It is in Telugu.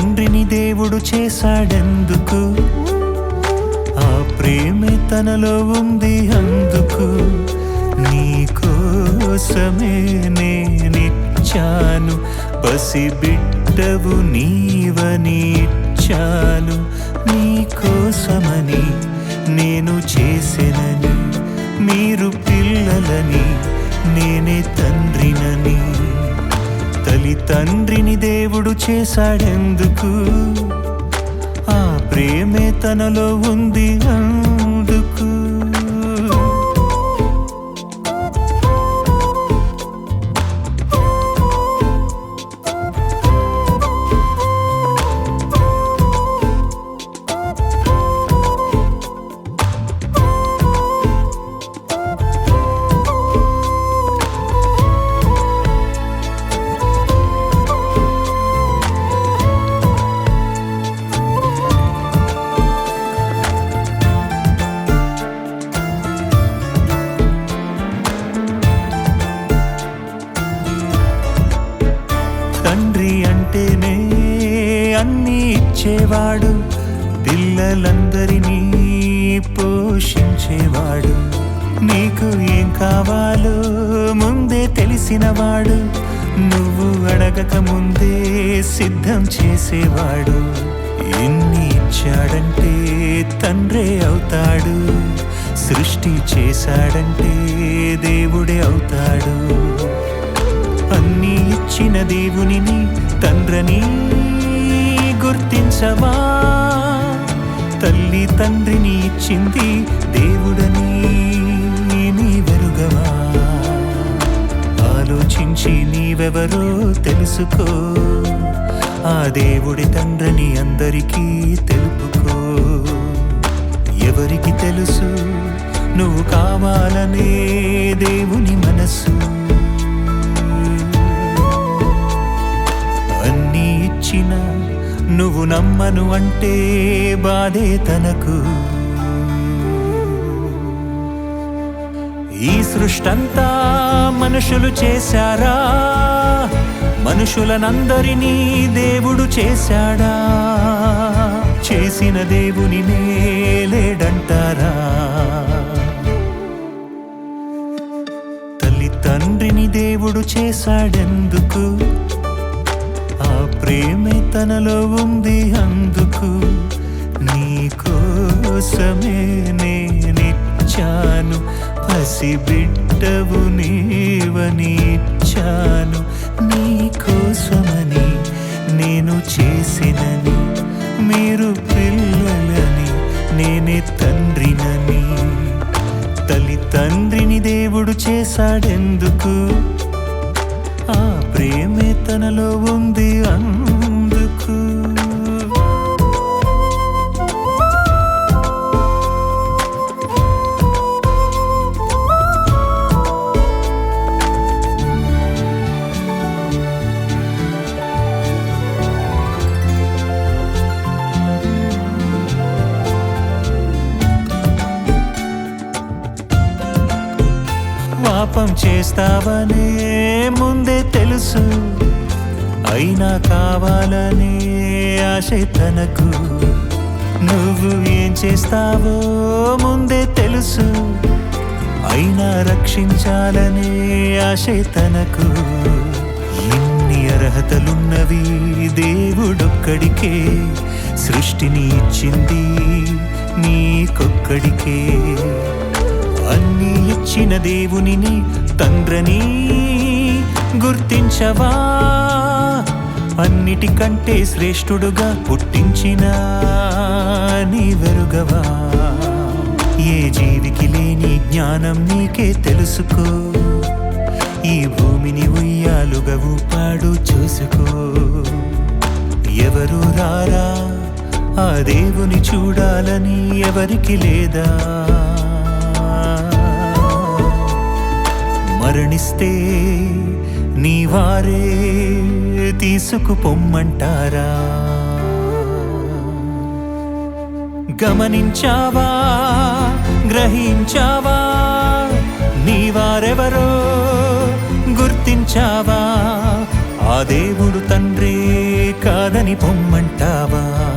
తండ్రిని దేవుడు చేశాడెందుకు? ఆ ప్రేమే తనలో ఉంది అందుకు. నీ కోసమే నేనిచ్చాను, పసిబిడ్డవు నీవని ఇచ్చాను. నీ కోసమని నేను చేసెనని, మీరు పిల్లలని నేనే తండ్రినని. తల్లి తండ్రిని దేవుడు చేశాడెందుకు? ఆ ప్రేమే తనలో ఉంది అందుకు. తండ్రి అంటేనే అన్నీ ఇచ్చేవాడు, పిల్లలందరినీ పోషించేవాడు. నీకు ఏం కావాలో ముందే తెలిసినవాడు, నువ్వు అడగక ముందే సిద్ధం చేసేవాడు. ఎన్ని ఇచ్చాడంటే తండ్రే అవుతాడు, సృష్టి చేశాడంటే దేవుడే అవుతాడు. అన్నీ ఇచ్చిన దేవునిని తండ్రిని గుర్తించవా? తల్లి తండ్రిని ఇచ్చింది దేవుడని నీవెరుగవా? ఆలోచించి నీవెవరో తెలుసుకో, ఆ దేవుడి తండ్రిని అందరికీ తెలుపుకో. ఎవరికి తెలుసు నువ్వు కావాలనే దేవుని మనసు? అన్నీ ఇచ్చిన నువ్వు నమ్మను అంటే బాధే తనకు. ఈ సృష్టంతా మనుషులు చేశారా? మనుషులనందరినీ దేవుడు చేశాడా? చేసిన దేవుని లేడంటారా? తల్లి తండ్రిని దేవుడు చేశాడెందుకు? ఆ ప్రేమే తనలో ఉంది అందుకు. నీ కోసమే నేనిచ్చాను, పసిబిడ్డవు నీవని ఇచ్చాను. నీ కోసమని నేను చేసినని, మీరు పిల్లలని నేనే తండ్రినని. తల్లి తండ్రిని దేవుడు చేశాడెందుకు? ఆ ప్రేమే తనలో ఉంది అందుకు. పాపం చేస్తావనే ముందే తెలుసు, అయినా కావాలనే ఆశ తనకు. నువ్వు ఏం చేస్తావో ముందే తెలుసు, అయినా రక్షించాలనే ఆశ తనకు. ఇన్ని అర్హతలున్నవి దేవుడొక్కడికే, సృష్టిని ఇచ్చింది నీకొక్కడికే. అన్నీ ఇచ్చిన దేవునిని తండ్రిని గుర్తించవా? అన్నిటికంటే శ్రేష్ఠుడుగా పుట్టించిన నీవెరుగవా? ఏ జీవికి లేని జ్ఞానం నీకే తెలుసుకో, ఈ భూమిని ఉయ్యాలుగా ఊపాడు చూసుకో. ఎవరు రారా ఆ దేవుని చూడాలని ఎవరికి లేదా? మరణిస్తే నీ వారే తీసుకుపొమ్మంటారా? గమనించావా, గ్రహించావా? నీ వారెవరో గుర్తించావా? ఆ దేవుడు తండ్రే కాదని లేదని పొమ్మంటావా